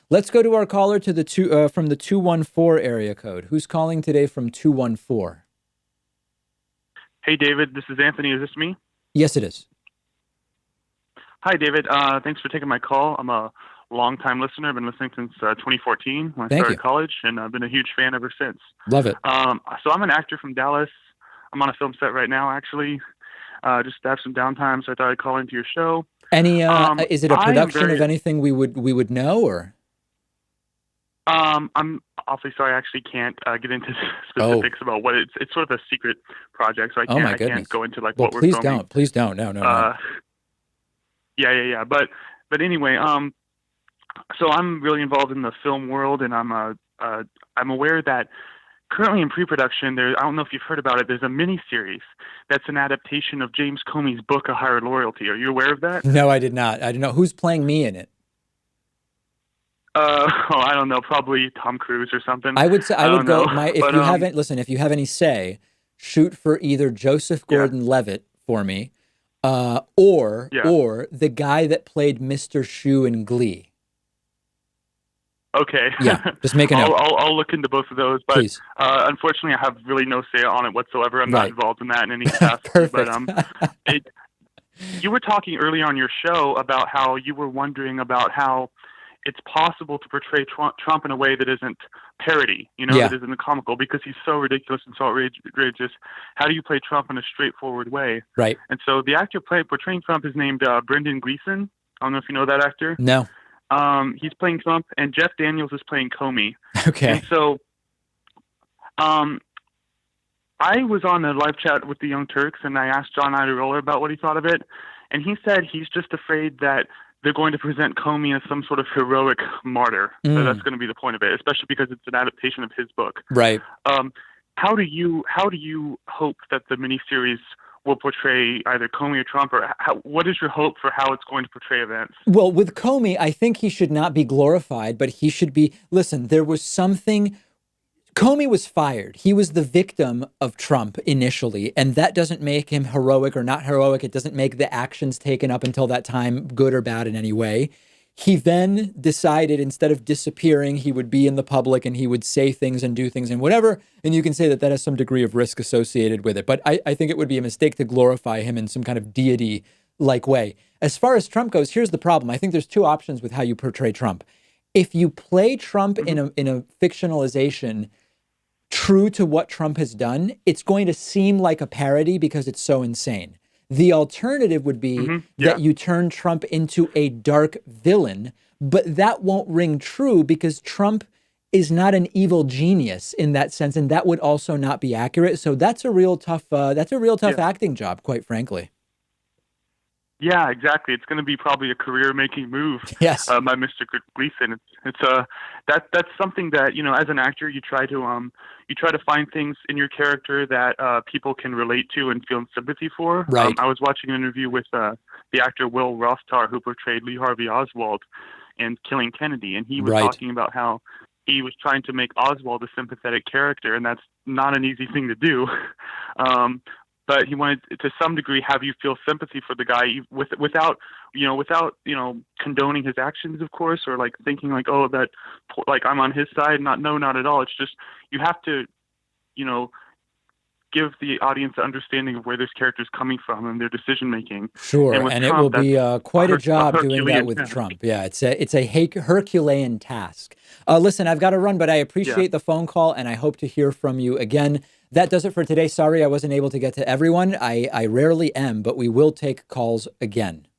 Let's go to our caller to the from the 214 area code. Who's calling today from 214? Hey, David, this is Anthony. Is this me? Yes, it is. Hi, David. Thanks for taking my call. I'm a long-time listener. I've been listening since 2014 when I Thank you. started college, and I've been a huge fan ever since. Love it. So I'm an actor from Dallas. I'm on a film set right now, actually. Just to have some downtime, so I thought I'd call into your show. Any? Is it a I am production of very. anything we would know or? I'm awfully sorry. I actually can't get into Oh, specifics about what it's sort of a secret project, so I oh can't my I can't goodness. go into like Well, what we're please filming. don't. Please don't. No, no, no. Uh, yeah. But anyway, so I'm really involved in the film world, and I'm aware that currently in pre-production, I don't know if you've heard about it. There's a mini series that's an adaptation of James Comey's book, A Higher Loyalty. Are you aware of that? No, I did not. I didn't know who's playing me in it. Oh, I don't know, probably Tom Cruise or something. I would say I I would don't know, go my if but you haven't listen, if you have any say, shoot for either Joseph yeah, Gordon-Levitt for me, yeah, or the guy that played Mr. Shu in Glee. okay. Yeah, just make a note, I'll look into both of those, but please. unfortunately, I have really no say on it whatsoever. I'm not Right. involved in that in any capacity, but Perfect. it, you were talking earlier on your show about how you were wondering about how it's possible to portray Trump in a way that isn't parody, that Yeah, isn't comical because he's so ridiculous and so outrageous. How do you play Trump in a straightforward way? right. And so the actor portraying Trump is named Brendan Gleeson. I don't know if you know that actor. No. He's playing Trump, and Jeff Daniels is playing Comey. And Okay. so um, I was on a live chat with the Young Turks, and I asked John Iadarola about what he thought of it, and he said he's just afraid that they're going to present Comey as some sort of heroic martyr. So that's Mm, going to be the point of it, especially because it's an adaptation of his book. right. Um, how do you hope that the miniseries will portray either Comey or Trump, or what is your hope for how it's going to portray events? Well, with Comey, I think he should not be glorified, but he should be. Listen, there was something. Comey was fired. He was the victim of Trump initially, and that doesn't make him heroic or not heroic. It doesn't make the actions taken up until that time good or bad in any way. He then decided instead of disappearing, he would be in the public and he would say things and do things and whatever. And you can say that that has some degree of risk associated with it. But I think it would be a mistake to glorify him in some kind of deity like way. As far as Trump goes, here's the problem. I think there's two options with how you portray Trump. If you play Trump Hmm. in a fictionalization true to what Trump has done, it's going to seem like a parody because it's so insane. The alternative would be Yeah, that you turn Trump into a dark villain, but that won't ring true because Trump is not an evil genius in that sense, and that would also not be accurate. So that's a real tough. That's a real tough yeah. acting job, quite frankly. Yeah, exactly. It's going to be probably a career-making move Yes. by Mr. Gleason. It's that's something that as an actor you try to find things in your character that people can relate to and feel sympathy for. Right. I was watching an interview with the actor Will Rothstar, who portrayed Lee Harvey Oswald in Killing Kennedy, and he was Right. talking about how he was trying to make Oswald a sympathetic character, and that's not an easy thing to do. um, but he wanted to some degree have you feel sympathy for the guy without condoning his actions, of course, or like thinking like, oh, that like I'm on his side. Not at all. It's just you have to you know give the audience an understanding of where this character is coming from and their decision making. Sure, And with and it will Trump, that's be quite a a job doing that Herculean with task. Trump. Yeah, it's a Herculean task. Listen, I've got to run, but I Yeah. appreciate the phone call, and I hope to hear from you again. That does it for today. Sorry I wasn't able to get to everyone. I rarely am, but we will take calls again.